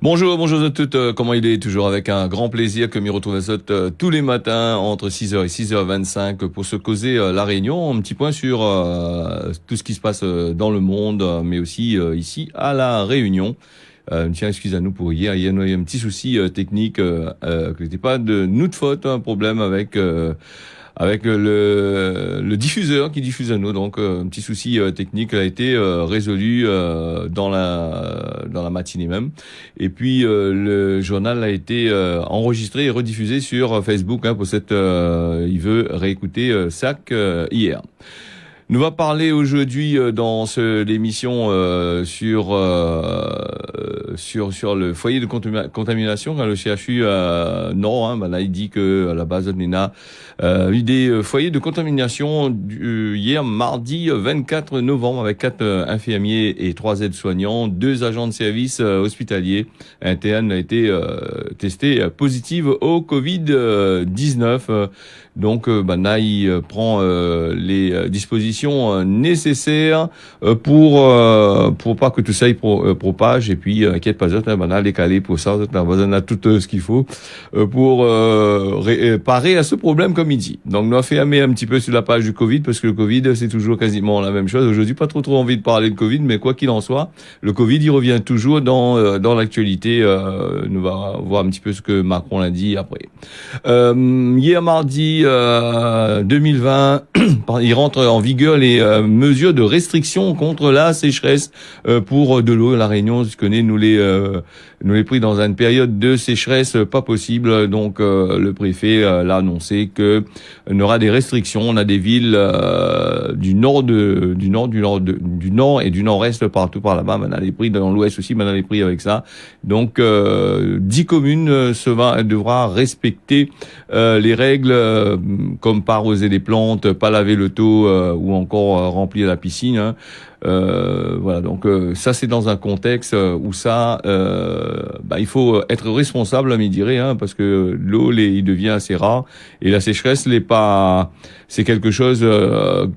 Bonjour, bonjour à toutes. Comment il est? Toujours avec un grand plaisir que m'y retrouve à tous les matins entre 6h et 6h25 pour se causer la Réunion. Un petit point sur tout ce qui se passe dans le monde, mais aussi ici à la Réunion. Tiens, excusez-nous pour hier. Il y a un petit souci technique que n'était pas de notre faute, un problème avec le diffuseur qui diffuse à nous. Donc un petit souci technique a été résolu dans la matinée même. Et puis le journal a été enregistré et rediffusé sur Facebook pour cette il veut réécouter SAC hier. Nous va parler aujourd'hui dans l'émission sur le foyer de contamination quand le CHU non là il dit que à la base on a eu des foyers de contamination hier mardi 24 novembre avec 4 infirmiers et 3 aides-soignants, 2 agents de service hospitaliers. Un TN a été testé positive au Covid-19. Donc il prend les dispositions nécessaires pour pas que tout ça propage. Et puis inquiète pas, les calés pour ça, on a tout ce qu'il faut pour parer à ce problème comme il dit. Donc nous avons fait un petit peu sur la page du Covid parce que le Covid c'est toujours quasiment la même chose. Aujourd'hui pas trop envie de parler de Covid, mais quoi qu'il en soit, le Covid il revient toujours dans l'actualité. Nous va voir un petit peu ce que Macron a dit après. Hier mardi 2020, il rentre en vigueur les mesures de restriction contre la sécheresse pour de l'eau. La Réunion, je connais, nous les pris dans une période de sécheresse pas possible. Donc le préfet l'a annoncé que on aura des restrictions. On a des villes du nord et du nord-est partout par là-bas. On a les prix dans l'ouest aussi, on a les prix avec ça. Donc 10 communes devra respecter les règles comme pas arroser les plantes, pas laver le taux ou encore remplir la piscine. Voilà, donc ça c'est dans un contexte où ça, il faut être responsable, me dirait, parce que l'eau, il devient assez rare et la sécheresse, c'est quelque chose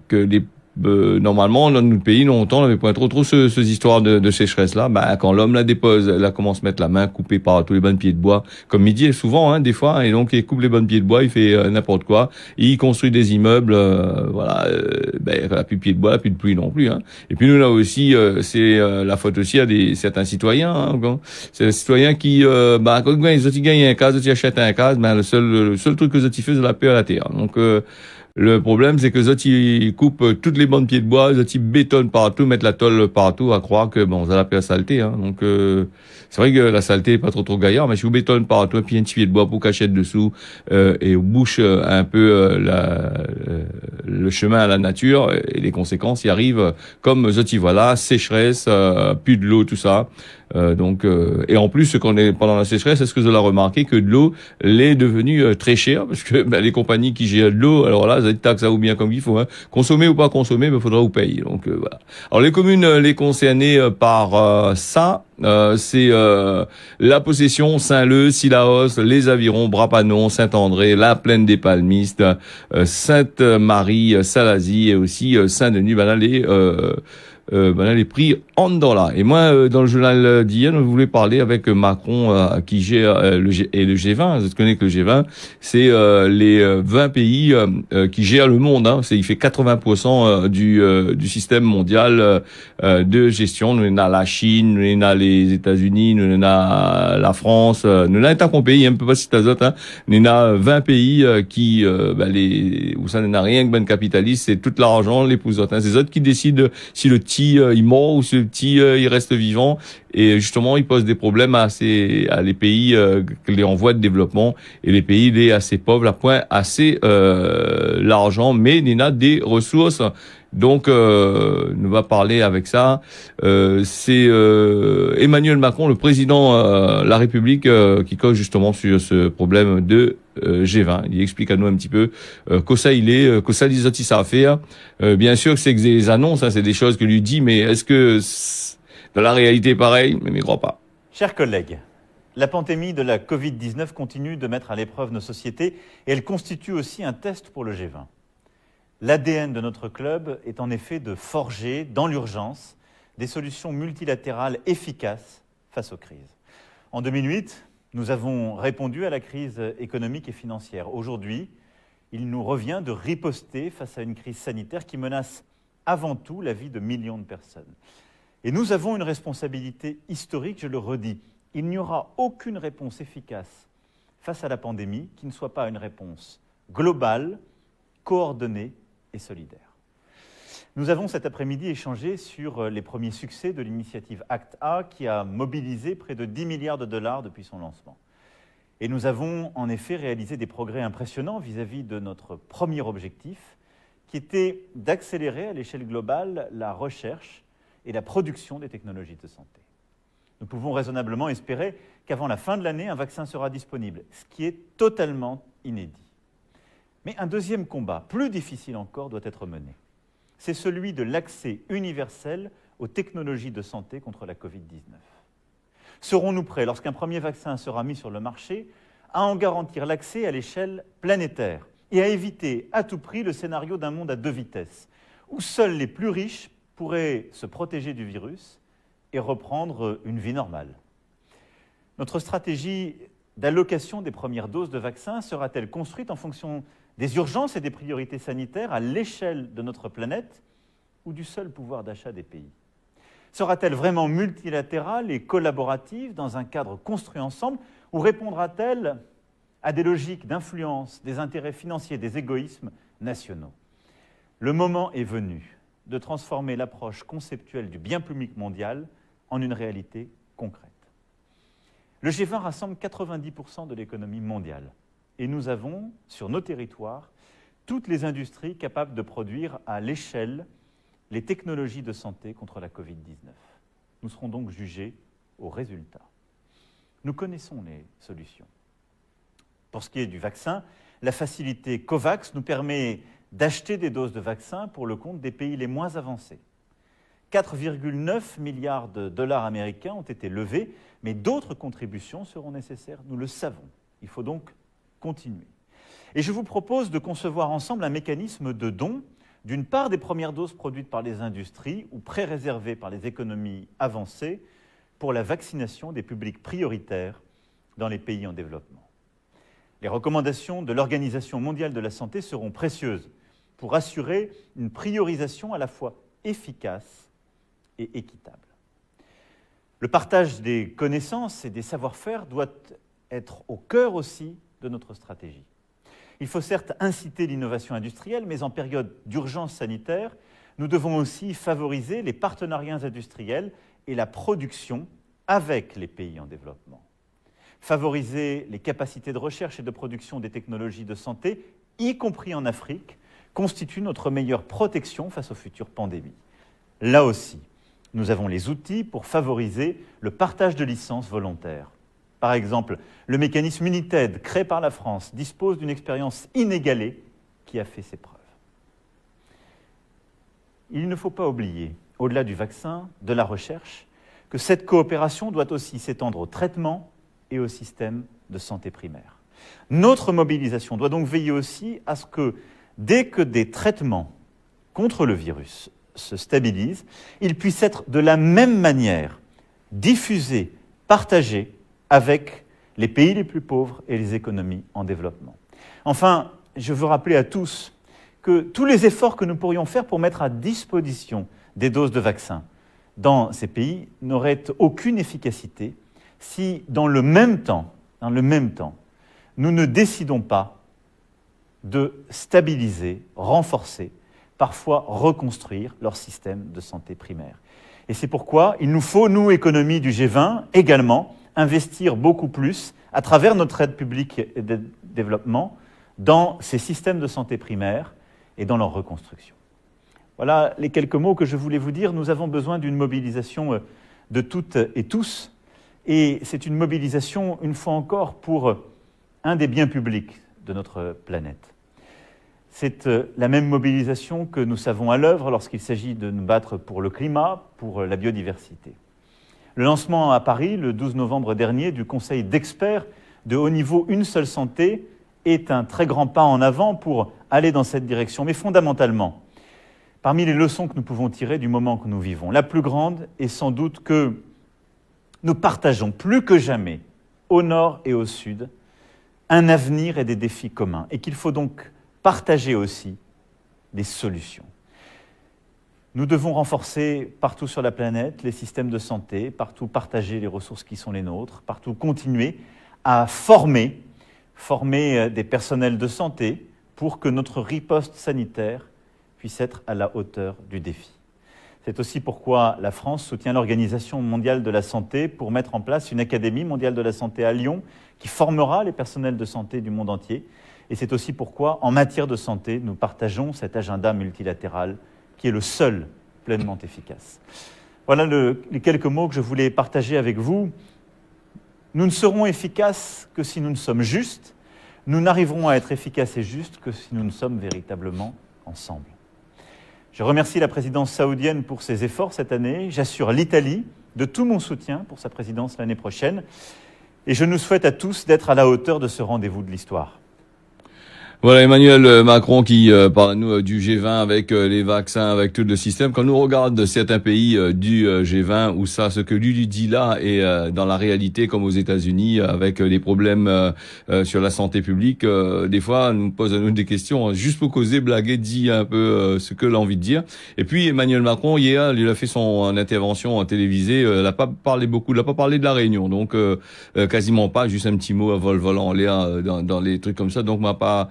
que normalement dans notre pays longtemps on n'avait pas trop ces histoires de sécheresse là. Quand l'homme la dépose, elle commence à mettre la main coupée par tous les bonnes pieds de bois, comme il dit souvent des fois, et donc il coupe les bonnes pieds de bois, il fait n'importe quoi, il construit des immeubles, elle a plus de pieds de bois, elle a plus de pluie non plus. Et puis nous là aussi, c'est la faute aussi à certains citoyens. C'est les citoyens qui quand ils gagnent un cas, ils achètent un cas, le seul truc que ils font c'est la paix à la terre. Donc le problème, c'est que ils coupent toutes les bandes de pieds de bois, ils bétonnent partout, mettent la tôle partout, à croire que ça la paix la saleté. Donc c'est vrai que la saleté est pas trop gaillard, mais si vous bétonnez partout, puis un petit pied de bois pour cacher dessous et vous bouche un peu le chemin à la nature, et les conséquences y arrivent comme voilà, sécheresse, plus de l'eau, tout ça. Et en plus, qu'on est pendant la sécheresse, est-ce que vous avez remarqué que de l'eau l'est devenue très chère parce que les compagnies qui gèrent de l'eau, alors là, vous avez taxes à ou bien comme il faut, consommer ou pas consommer, mais faudra vous payer. Donc voilà. Alors les communes les concernées par ça, c'est la Possession, Saint-Leu, Sillaos, les Avirons, Brapanon, Saint-André, la Plaine des Palmistes, Sainte-Marie, Salazie et aussi Saint-Denis. Les prix en dollars. Et moi, dans le journal d'hier, je voulais parler avec Macron qui gère le G20. Vous connaissez que le G20, c'est les 20 pays qui gèrent le monde. Il fait 80% du système mondial de gestion. Nous avons la Chine, nous avons les États-Unis, nous avons la France, nous avons un pays, un peu pas si t'as autres. Nous avons 20 pays qui, où ça n'a rien que ben capitaliste, c'est tout l'argent, les pouces autres. C'est eux autres qui décident si le petit il mord ou si le petit il reste vivant, et justement il pose des problèmes à les pays que les en voie de développement, et les pays les assez pauvres à point assez l'argent mais il y a des ressources. Donc nous va parler avec ça. C'est Emmanuel Macron, le président de la République, qui cause justement sur ce problème de G20. Il explique à nous un petit peu que ça les autres ça à faire. Bien sûr que c'est des annonces, c'est des choses que lui dit, mais est-ce que dans la réalité pareil? Mais je ne crois pas. Chers collègues, la pandémie de la Covid-19 continue de mettre à l'épreuve nos sociétés et elle constitue aussi un test pour le G20. L'ADN de notre club est en effet de forger, dans l'urgence, des solutions multilatérales efficaces face aux crises. En 2008, nous avons répondu à la crise économique et financière. Aujourd'hui, il nous revient de riposter face à une crise sanitaire qui menace avant tout la vie de millions de personnes. Et nous avons une responsabilité historique, je le redis. Il n'y aura aucune réponse efficace face à la pandémie qui ne soit pas une réponse globale, coordonnée et solidaire. Nous avons cet après-midi échangé sur les premiers succès de l'initiative ACT-A qui a mobilisé près de 10 milliards de dollars depuis son lancement. Et nous avons en effet réalisé des progrès impressionnants vis-à-vis de notre premier objectif, qui était d'accélérer à l'échelle globale la recherche et la production des technologies de santé. Nous pouvons raisonnablement espérer qu'avant la fin de l'année, un vaccin sera disponible, ce qui est totalement inédit. Mais un deuxième combat, plus difficile encore, doit être mené. C'est celui de l'accès universel aux technologies de santé contre la Covid-19. Serons-nous prêts, lorsqu'un premier vaccin sera mis sur le marché, à en garantir l'accès à l'échelle planétaire et à éviter à tout prix le scénario d'un monde à deux vitesses, où seuls les plus riches pourraient se protéger du virus et reprendre une vie normale? Notre stratégie d'allocation des premières doses de vaccins sera-t-elle construite en fonction des urgences et des priorités sanitaires à l'échelle de notre planète ou du seul pouvoir d'achat des pays? Sera-t-elle vraiment multilatérale et collaborative dans un cadre construit ensemble ou répondra-t-elle à des logiques d'influence, des intérêts financiers, des égoïsmes nationaux? Le moment est venu de transformer l'approche conceptuelle du bien public mondial en une réalité concrète. Le G20 rassemble 90% de l'économie mondiale et nous avons, sur nos territoires, toutes les industries capables de produire à l'échelle les technologies de santé contre la Covid-19. Nous serons donc jugés aux résultats. Nous connaissons les solutions. Pour ce qui est du vaccin, la facilité COVAX nous permet d'acheter des doses de vaccins pour le compte des pays les moins avancés. 4,9 milliards de dollars américains ont été levés, mais d'autres contributions seront nécessaires, nous le savons. Il faut donc continuer. Et je vous propose de concevoir ensemble un mécanisme de don d'une part des premières doses produites par les industries ou pré-réservées par les économies avancées pour la vaccination des publics prioritaires dans les pays en développement. Les recommandations de l'Organisation mondiale de la santé seront précieuses pour assurer une priorisation à la fois efficace et équitable. Le partage des connaissances et des savoir-faire doit être au cœur aussi de notre stratégie. Il faut certes inciter l'innovation industrielle, mais en période d'urgence sanitaire, nous devons aussi favoriser les partenariats industriels et la production avec les pays en développement. Favoriser les capacités de recherche et de production des technologies de santé, y compris en Afrique, constitue notre meilleure protection face aux futures pandémies. Là aussi, nous avons les outils pour favoriser le partage de licences volontaires. Par exemple, le mécanisme United, créé par la France, dispose d'une expérience inégalée qui a fait ses preuves. Il ne faut pas oublier, au-delà du vaccin, de la recherche, que cette coopération doit aussi s'étendre au traitement et au système de santé primaire. Notre mobilisation doit donc veiller aussi à ce que, dès que des traitements contre le virus se stabilisent, ils puissent être de la même manière diffusés, partagés, avec les pays les plus pauvres et les économies en développement. Enfin, je veux rappeler à tous que tous les efforts que nous pourrions faire pour mettre à disposition des doses de vaccins dans ces pays n'auraient aucune efficacité si, dans le même temps, nous ne décidons pas de stabiliser, renforcer, parfois reconstruire leur système de santé primaire. Et c'est pourquoi il nous faut, nous, économie du G20, également, investir beaucoup plus, à travers notre aide publique et de développement, dans ces systèmes de santé primaire et dans leur reconstruction. Voilà les quelques mots que je voulais vous dire. Nous avons besoin d'une mobilisation de toutes et tous, et c'est une mobilisation, une fois encore, pour un des biens publics de notre planète. C'est la même mobilisation que nous savons à l'œuvre lorsqu'il s'agit de nous battre pour le climat, pour la biodiversité. Le lancement à Paris, le 12 novembre dernier, du Conseil d'experts de haut niveau Une seule santé est un très grand pas en avant pour aller dans cette direction. Mais fondamentalement, parmi les leçons que nous pouvons tirer du moment que nous vivons, la plus grande est sans doute que Nous partageons plus que jamais, au nord et au sud, un avenir et des défis communs, et qu'il faut donc partager aussi des solutions. Nous devons renforcer partout sur la planète les systèmes de santé, partout partager les ressources qui sont les nôtres, partout continuer à former des personnels de santé pour que notre riposte sanitaire puisse être à la hauteur du défi. C'est aussi pourquoi la France soutient l'Organisation mondiale de la santé pour mettre en place une Académie mondiale de la santé à Lyon qui formera les personnels de santé du monde entier. Et c'est aussi pourquoi, en matière de santé, nous partageons cet agenda multilatéral qui est le seul pleinement efficace. Voilà les quelques mots que je voulais partager avec vous. Nous ne serons efficaces que si nous ne sommes justes. Nous n'arriverons à être efficaces et justes que si nous ne sommes véritablement ensemble. Je remercie la présidence saoudienne pour ses efforts cette année. J'assure l'Italie de tout mon soutien pour sa présidence l'année prochaine. Et je nous souhaite à tous d'être à la hauteur de ce rendez-vous de l'histoire. Voilà Emmanuel Macron qui parle à nous du G20 avec les vaccins, avec tout le système. Quand nous regarde certains pays du G20 où ça, ce que lui dit là est dans la réalité comme aux États-Unis avec les problèmes sur la santé publique, des fois nous pose à nous des questions juste pour causer, blaguer, dit un peu ce que l'on a envie de dire. Et puis Emmanuel Macron hier, il a fait son intervention télévisée, il n'a pas parlé beaucoup, il n'a pas parlé de la Réunion, donc quasiment pas, juste un petit mot à vol-volant en l'air dans les trucs comme ça, donc m'a pas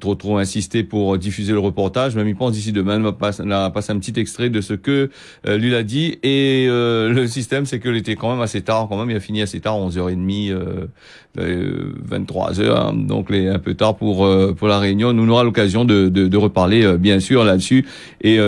trop insisté pour diffuser le reportage, même il pense d'ici demain, on va passer un petit extrait de ce que lui a dit. Et le système, c'est que était quand même assez tard, quand même, il a fini assez tard, 11h30, 23h, hein, donc un peu tard pour la réunion. Nous aura l'occasion de reparler bien sûr là-dessus. Et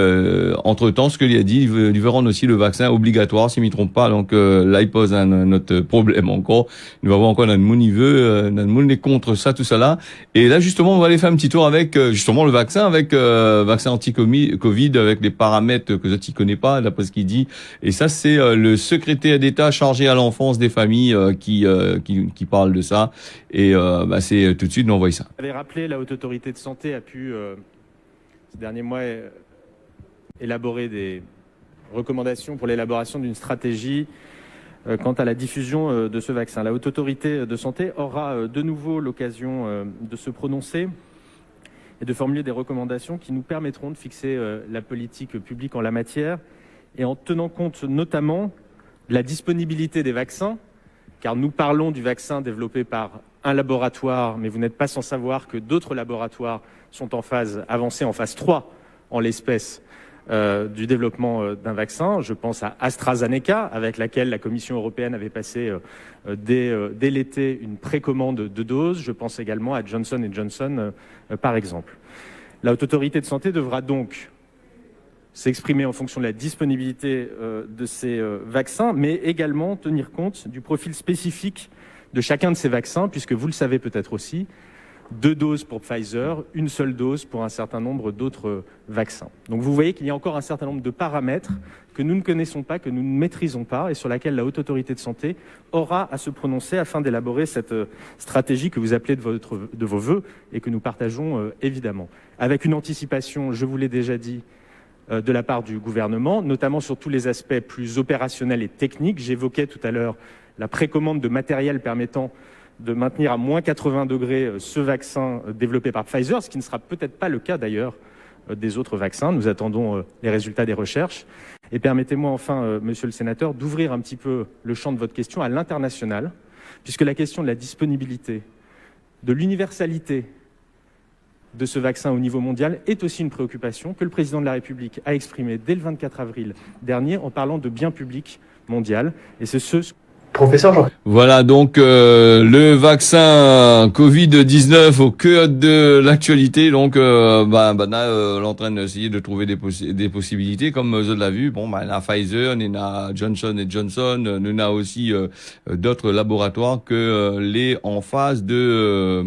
entre-temps, ce que lui a dit, il veut rendre aussi le vaccin obligatoire, s'il ne m'y trompe pas. Donc là, il pose un autre problème encore. Nous va voir encore dans le monde, il veut, dans le monde est contre ça, tout ça là. Et là, justement, on va aller faire un petit tour avec justement le vaccin, avec vaccin anti-Covid, avec les paramètres que tu connais pas, d'après ce qu'il dit. Et ça, c'est le secrétaire d'État chargé à l'enfance des familles qui parle de ça. Et c'est tout de suite, nous envoie ça. Vous avez rappelé, la Haute Autorité de Santé a pu, ces derniers mois, élaborer des recommandations pour l'élaboration d'une stratégie quant à la diffusion de ce vaccin. La Haute Autorité de Santé aura de nouveau l'occasion de se prononcer et de formuler des recommandations qui nous permettront de fixer la politique publique en la matière, et en tenant compte notamment de la disponibilité des vaccins, car nous parlons du vaccin développé par un laboratoire, mais vous n'êtes pas sans savoir que d'autres laboratoires sont en phase avancée, en phase 3 en l'espèce, du développement d'un vaccin. Je pense à AstraZeneca, avec laquelle la Commission européenne avait passé dès l'été une précommande de doses. Je pense également à Johnson & Johnson, par exemple. La Haute Autorité de Santé devra donc s'exprimer en fonction de la disponibilité de ces vaccins, mais également tenir compte du profil spécifique de chacun de ces vaccins, puisque vous le savez peut-être aussi, 2 doses pour Pfizer, 1 seule dose pour un certain nombre d'autres vaccins. Donc vous voyez qu'il y a encore un certain nombre de paramètres que nous ne connaissons pas, que nous ne maîtrisons pas, et sur laquelle la Haute Autorité de Santé aura à se prononcer afin d'élaborer cette stratégie que vous appelez de vos voeux et que nous partageons évidemment. Avec une anticipation, je vous l'ai déjà dit, de la part du gouvernement, notamment sur tous les aspects plus opérationnels et techniques. J'évoquais tout à l'heure la précommande de matériel permettant de maintenir à moins 80 degrés ce vaccin développé par Pfizer, ce qui ne sera peut-être pas le cas d'ailleurs des autres vaccins. Nous attendons les résultats des recherches. Et permettez-moi enfin, monsieur le sénateur, d'ouvrir un petit peu le champ de votre question à l'international, puisque la question de la disponibilité, de l'universalité de ce vaccin au niveau mondial est aussi une préoccupation que le président de la République a exprimée dès le 24 avril dernier en parlant de bien public mondial. Et c'est Professeur Jean. Voilà donc le vaccin Covid-19 au cœur de l'actualité. Donc l'entraîne d'essayer de trouver des possibilités comme vous l'avez vu. Bon, on a Pfizer, on a Johnson & Johnson, on a aussi d'autres laboratoires que les en phase de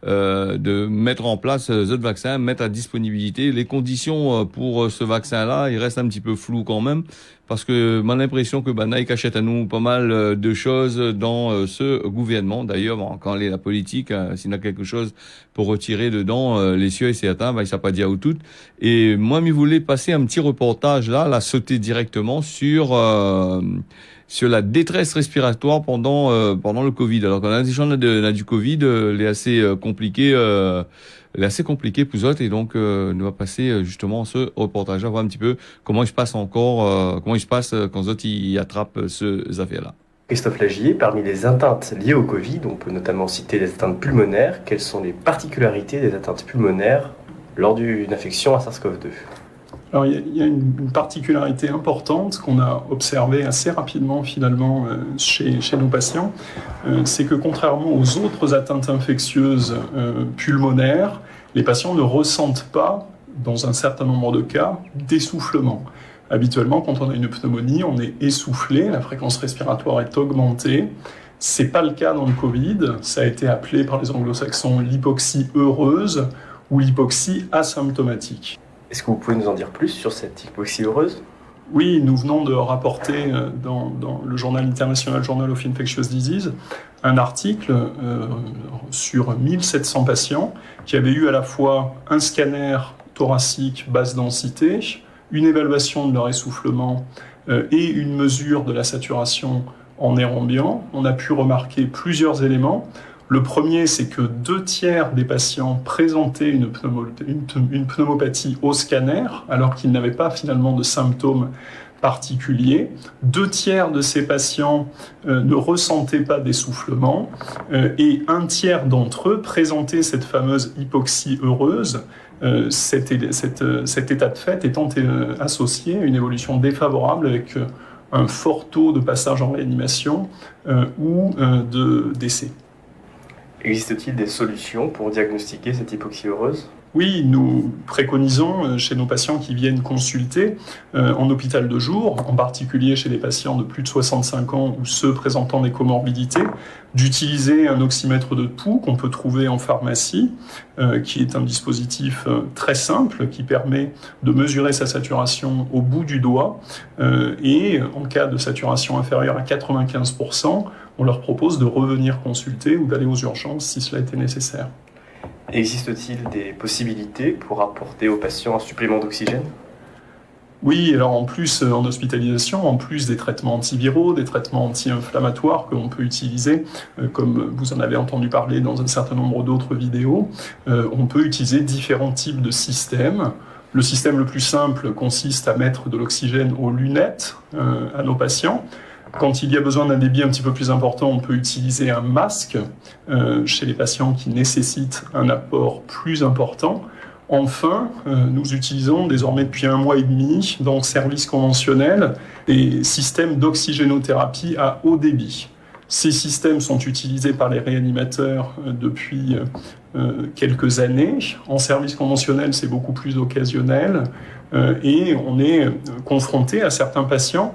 mettre en place ce vaccin, mettre à disponibilité. Les conditions pour ce vaccin-là, il reste un petit peu flou quand même, parce que j'ai l'impression que Nike cachette à nous pas mal de choses dans ce gouvernement. D'ailleurs, quand la politique, s'il y a quelque chose pour retirer dedans, les cieux et certains, il ne pas dire où tout. Et moi, je voulais passer un petit reportage là, sauter directement sur sur la détresse respiratoire pendant le Covid. Alors quand les gens ont du Covid, il est assez compliqué. Elle est assez compliquée pour eux, et donc nous va passer justement ce reportage à voir un petit peu comment il se passe quand eux ils attrapent ces affaires-là. Christophe Lagier, parmi les atteintes liées au Covid, on peut notamment citer les atteintes pulmonaires. Quelles sont les particularités des atteintes pulmonaires lors d'une infection à SARS-CoV-2 ? Alors il y a une particularité importante qu'on a observée assez rapidement finalement chez nos patients, c'est que contrairement aux autres atteintes infectieuses pulmonaires, les patients ne ressentent pas, dans un certain nombre de cas, d'essoufflement. Habituellement, quand on a une pneumonie, on est essoufflé, la fréquence respiratoire est augmentée. C'est pas le cas dans le Covid, ça a été appelé par les anglo-saxons l'hypoxie heureuse ou l'hypoxie asymptomatique. Est-ce que vous pouvez nous en dire plus sur cette hypoxie heureuse ? Oui, nous venons de rapporter dans le journal International Journal of Infectious Diseases un article sur 1700 patients qui avaient eu à la fois un scanner thoracique basse densité, une évaluation de leur essoufflement et une mesure de la saturation en air ambiant. On a pu remarquer plusieurs éléments. Le premier, c'est que 2/3 des patients présentaient une pneumopathie au scanner, alors qu'ils n'avaient pas finalement de symptômes particuliers. 2/3 de ces patients ne ressentaient pas d'essoufflement, et 1/3 d'entre eux présentaient cette fameuse hypoxie heureuse, cet état de fait étant associé à une évolution défavorable avec un fort taux de passage en réanimation ou de décès. Existe-t-il des solutions pour diagnostiquer cette hypoxie heureuse ? Oui, nous préconisons chez nos patients qui viennent consulter en hôpital de jour, en particulier chez les patients de plus de 65 ans ou ceux présentant des comorbidités, d'utiliser un oxymètre de pouls qu'on peut trouver en pharmacie, qui est un dispositif très simple qui permet de mesurer sa saturation au bout du doigt, et en cas de saturation inférieure à 95%, on leur propose de revenir consulter ou d'aller aux urgences si cela était nécessaire. Existe-t-il des possibilités pour apporter aux patients un supplément d'oxygène ? Oui, alors en plus, en hospitalisation, en plus des traitements antiviraux, des traitements anti-inflammatoires que l'on peut utiliser, comme vous en avez entendu parler dans un certain nombre d'autres vidéos, on peut utiliser différents types de systèmes. Le système le plus simple consiste à mettre de l'oxygène aux lunettes à nos patients. Quand il y a besoin d'un débit un petit peu plus important, on peut utiliser un masque chez les patients qui nécessitent un apport plus important. Enfin, nous utilisons désormais depuis 1 mois et demi dans le service conventionnel des systèmes d'oxygénothérapie à haut débit. Ces systèmes sont utilisés par les réanimateurs depuis quelques années. En service conventionnel, c'est beaucoup plus occasionnel et on est confronté à certains patients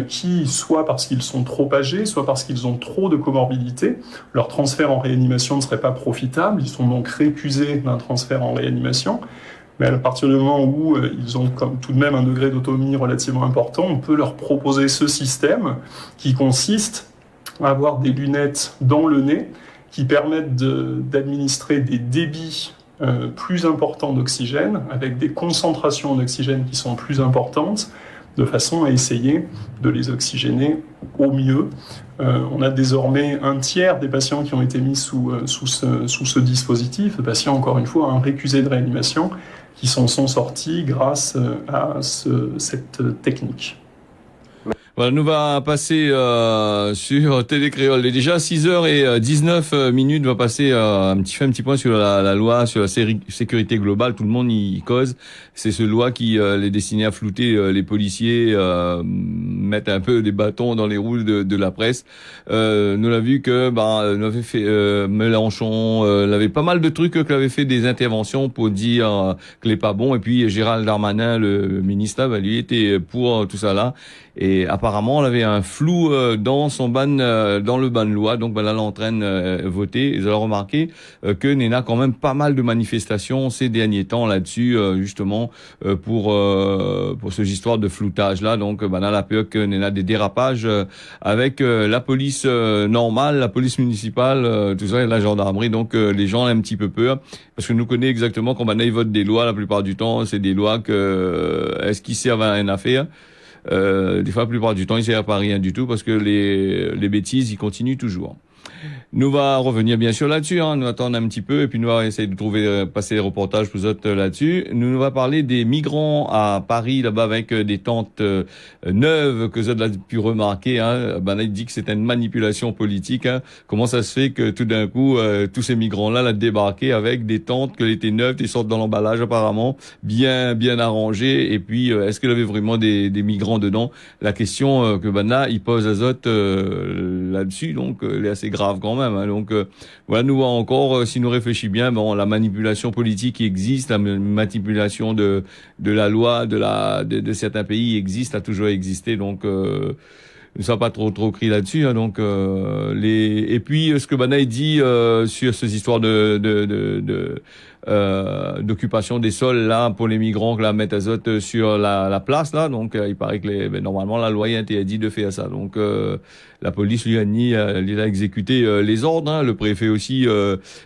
qui, soit parce qu'ils sont trop âgés, soit parce qu'ils ont trop de comorbidités, leur transfert en réanimation ne serait pas profitable, ils sont donc récusés d'un transfert en réanimation. Mais à partir du moment où ils ont tout de même un degré d'autonomie relativement important, on peut leur proposer ce système qui consiste à avoir des lunettes dans le nez qui permettent d'administrer des débits plus importants d'oxygène, avec des concentrations d'oxygène qui sont plus importantes, de façon à essayer de les oxygéner au mieux. On a désormais 1/3 des patients qui ont été mis sous ce dispositif, de patients, encore une fois, récusés de réanimation, qui s'en sont sortis grâce à cette technique. Voilà, nous va passer sur Télé Créole. Il est déjà 6h19, va passer un petit point sur la loi sur la sécurité globale. Tout le monde y cause. C'est ce loi qui est destiné à flouter les policiers, mettre un peu des bâtons dans les roues de la presse. Nous l'a vu que nous avait fait Mélenchon, avait pas mal de trucs qu'il avait fait des interventions pour dire que n'est pas bon. Et puis Gérald Darmanin, le ministre, lui était pour tout ça là. Et apparemment, on avait un flou dans son dans le ban de loi. Donc, là, l'entraîne voter. Ils ont remarqué que Néna quand même pas mal de manifestations ces derniers temps là-dessus, justement pour cette histoire de floutage là. Donc, là, la peur que Néna des dérapages avec la police normale, la police municipale, tout ça, et la gendarmerie. Donc, les gens ont un petit peu peur parce que nous connaissons exactement quand ils votent des lois. La plupart du temps, c'est des lois est-ce qu'ils servent à une affaire? Des fois, la plupart du temps, il sert pas à rien du tout parce que les bêtises, ils continuent toujours. Nous va revenir bien sûr là-dessus, hein. Nous attendre un petit peu et puis nous va essayer de trouver passer les reportages pour vous autres là-dessus. Nous va parler des migrants à Paris là-bas avec des tentes neuves que vous avez pu remarquer, hein. Ben là, il dit que c'est une manipulation politique, hein. Comment ça se fait que tout d'un coup tous ces migrants-là là débarqué avec des tentes que étaient neuves, des sortes dans l'emballage apparemment bien arrangées et puis est-ce qu'il y avait vraiment des migrants dedans? La question que là il pose à Zot là-dessus, donc elle est assez grave quand même, hein. Donc voilà, nous encore, si nous réfléchissons bien, bon, la manipulation politique qui existe, la manipulation de la loi de certains pays existe, a toujours existé, donc ne sois pas trop cri là-dessus, hein. Donc et puis ce que Banaï dit sur ces histoires d'occupation des sols là pour les migrants que la mettent azote sur la place là, donc il paraît que normalement la loi interdit de faire ça, donc la police lui a exécuté les ordres, hein. Le préfet aussi,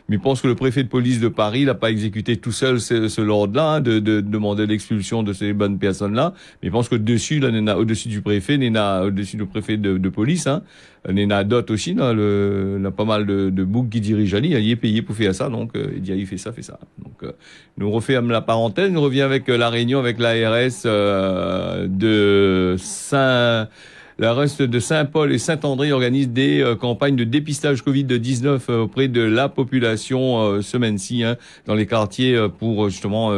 mais je pense que le préfet de police de Paris n'a pas exécuté tout seul ce ordre-là, hein, de demander l'expulsion de ces bonnes personnes-là, mais je pense que au-dessus du préfet, au-dessus du préfet de police, hein, Néna d'autres aussi, là, a pas mal de boucs qui dirigent Ali, il est payé pour faire ça, donc il dit il fait ça. Donc nous refait la parenthèse, nous revient avec la réunion avec l'ARS de Saint-Paul et Saint-André organise des campagnes de dépistage Covid-19 auprès de la population semaine-ci, hein, dans les quartiers pour justement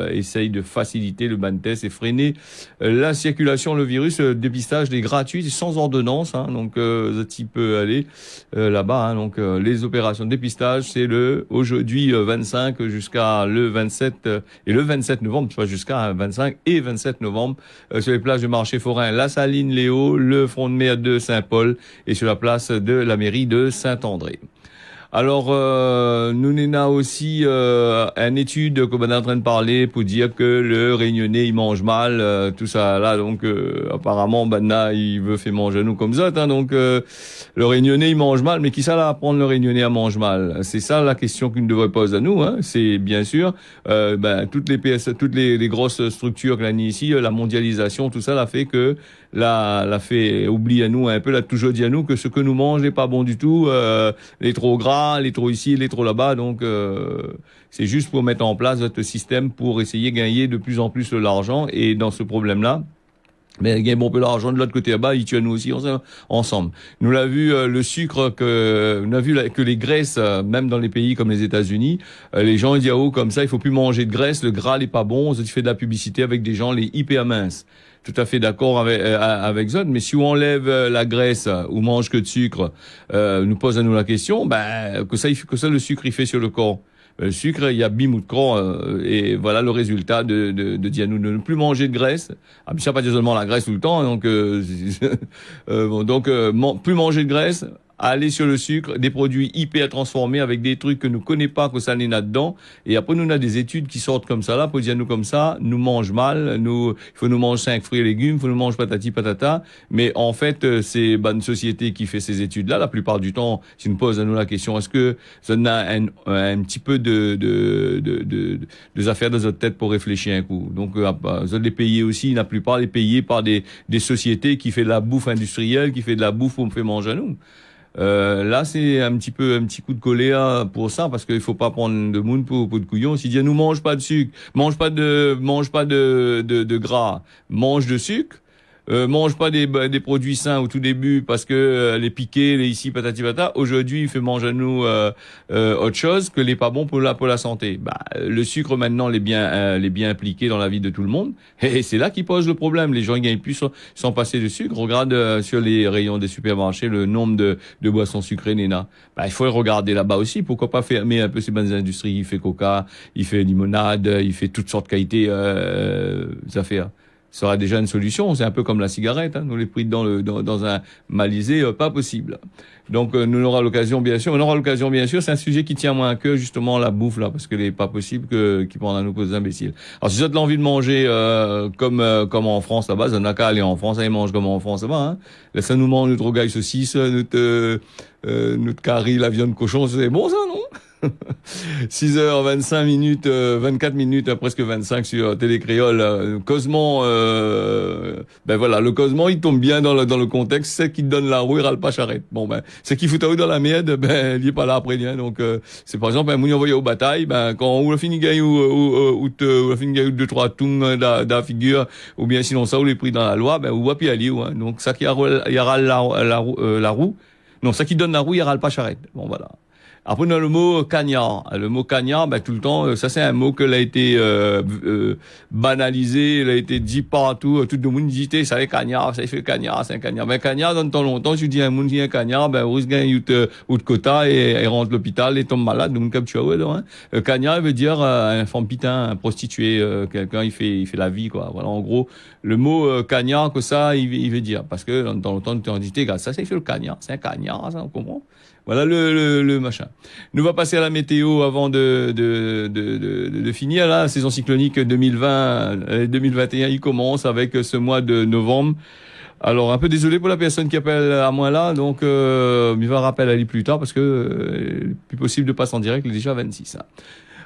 essayer de faciliter le ban test et freiner la circulation, le virus. Dépistage est gratuit, sans ordonnance, hein, donc tu peux aller là-bas, hein, donc les opérations de dépistage, c'est aujourd'hui 25 jusqu'à le 27 et le 27 novembre, soit jusqu'à 25 et 27 novembre sur les plages de marché forain La Saline, Léo, le front de mer de Saint-Paul et sur la place de la mairie de Saint-André. Alors, nous n'avons aussi une étude qu'on est en train de parler pour dire que le Réunionnais il mange mal, tout ça là, donc apparemment Banna il veut faire manger nous comme ça, hein, donc le Réunionnais il mange mal, mais qui ça là apprendre le Réunionnais à manger mal? C'est ça la question qu'il nous devrait poser à nous, hein. C'est bien sûr toutes les grosses structures que l'on a ici, la mondialisation, tout ça l'a fait que l'a fait oublier à nous un peu, l'a toujours dit à nous que ce que nous mangeons n'est pas bon du tout, les trop gras, les trop ici, les trop là-bas, donc c'est juste pour mettre en place notre système pour essayer de gagner de plus en plus de l'argent, et dans ce problème-là, mais il y a bon peu d'argent de l'autre côté là-bas, il tue à nous aussi ensemble. Nous l'a vu le sucre que les graisses, même dans les pays comme les États-Unis, les gens ils disent comme ça, il faut plus manger de graisse, le gras n'est pas bon, tu fais de la publicité avec des gens les hyper minces. Tout à fait d'accord avec Zod, mais si on enlève la graisse ou mange que de sucre, nous pose à nous la question, que ça le sucre il fait sur le corps. Le sucre, il y a bim ou de corps, et voilà le résultat de dire à nous de ne plus manger de graisse. Ah, mais ça pas dire seulement la graisse tout le temps, donc plus manger de graisse, aller sur le sucre, des produits hyper transformés avec des trucs que nous connaissons pas, que ça n'est là-dedans. Et après, nous, on a des études qui sortent comme ça, là, pour dire nous comme ça, nous mange mal, il faut nous manger 5 fruits et légumes, il faut nous manger patati patata. Mais en fait, c'est une société qui fait ces études-là. La plupart du temps, si nous pose à nous la question, est-ce que ça a un petit peu de affaires dans notre tête pour réfléchir un coup? Donc, ça les payer aussi, la plupart les payés par des sociétés qui fait de la bouffe industrielle, qui fait de la bouffe pour me faire manger à nous. Là, c'est un petit coup de collier pour ça, parce qu'il faut pas prendre de monde pour de couillon. Si dit nous mange pas de sucre, mange pas de gras, mange de sucre. Mange pas des produits sains au tout début parce que les piquets, les ici patati patata. Aujourd'hui, il fait manger à nous autre chose que les pas bon pour la santé. Le sucre maintenant les bien impliqué dans la vie de tout le monde, et c'est là qui pose le problème. Les gens ils gagnent plus sans passer de sucre. Regarde sur les rayons des supermarchés le nombre de boissons sucrées, Néna. Il faut regarder là-bas aussi. Pourquoi pas fermer un peu ces bonnes industries? Il fait coca, il fait limonade, il fait toutes sortes de qualités affaires. Ça sera déjà une solution. C'est un peu comme la cigarette, hein. Nous les pris dans un malisé, pas possible. Donc nous aura l'occasion bien sûr. C'est un sujet qui tient moins à cœur, justement la bouffe là, parce que n'est pas possible qu'ils prennent à nous cause imbéciles. Alors si vous avez l'envie de manger comme en France là-bas, ça n'a qu'à aller en France, ils mangent comme en France là-bas. Hein. Là ça nous mange notre rougail saucisse, notre curry, la viande cochon, c'est bon ça non? 6h25 minutes, 24 minutes, presque 25 sur Télé Créole. Cosement, ben voilà, le Cosement, il tombe bien dans le contexte. C'est qui te donne la roue, il râle pas charrette. Bon, ben, c'est qui fout ta roue dans la merde, ben, il est pas là après rien. Donc, c'est par exemple, un mouni envoyé aux batailles, ben, quand on finit gagne ou finit gagne 2-3 tours dans figure, ou bien sinon ça, ou les pris dans la loi, ben, ou va puis aller, hein. Donc, ça qui râle la roue. Non, ça qui donne la roue, il râle pas charrette. Bon, voilà. Après, on a le mot cagnard. Le mot cagnard, ben, tout le temps, ça c'est un mot qui a été banalisé, il a été dit partout. Tout le monde dit, ça est cagnard, ça fait cagnard, c'est un cagnard. Ben, cagnard, dans le temps longtemps, je dis à un monde qui est un cagnard, ben, on risque gagne ou de quota et rentre à l'hôpital et tombe malade. Donc, comme tu as hein. Cagnard, il veut dire un femme pitin, un prostitué, quelqu'un, il fait la vie, quoi. Voilà, en gros, le mot cagnard, que ça, il veut dire. Parce que dans le temps, tu as dit, regarde, ça, c'est fait le cagnard, c'est un cagnard, ça, on comprend. Voilà le machin. Nous va passer à la météo avant de finir là. La saison cyclonique 2020-2021, il commence avec ce mois de novembre. Alors un peu désolé pour la personne qui appelle à moi là, donc il va rappeler aller plus tard parce que plus possible de passer en direct, il est déjà 26. Hein.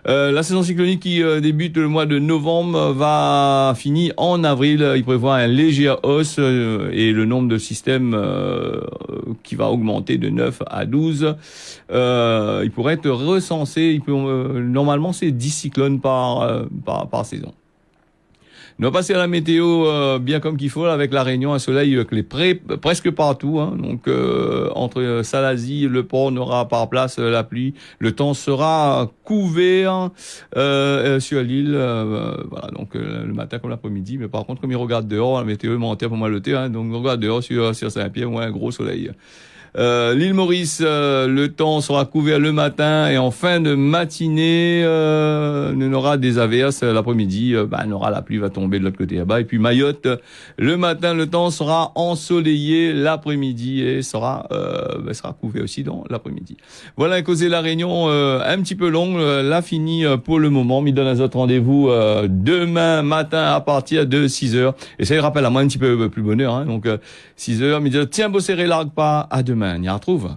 La saison cyclonique qui débute le mois de novembre va finir en avril. Il prévoit un léger hausse et le nombre de systèmes qui va augmenter de 9 à 12. Il pourrait être recensé. Normalement, c'est 10 cyclones par saison. On va passer à la météo bien comme qu'il faut là, avec la Réunion, un soleil presque partout. Hein. Donc entre Salazie, le port, on aura par place la pluie. Le temps sera couvert sur l'île. Voilà, donc le matin comme l'après-midi. Mais par contre, comme il regarde dehors, la météo est mentée pour moi le thé. Hein, donc on regarde dehors sur Saint-Pierre, un gros soleil. L'île Maurice, le temps sera couvert le matin et en fin de matinée, on aura des averses. L'après-midi, on aura la pluie va tomber de l'autre côté là-bas. Et puis Mayotte, le matin, le temps sera ensoleillé, l'après-midi et sera couvert aussi dans l'après-midi. Voilà, causé la Réunion un petit peu longue, là fini pour le moment. Mais donne un autre rendez-vous demain matin à partir de 6h. Et ça, il rappelle à moi un petit peu plus bonheur. Hein, donc 6h, mais tiens, beau serré, largue pas. À demain, on y retrouve.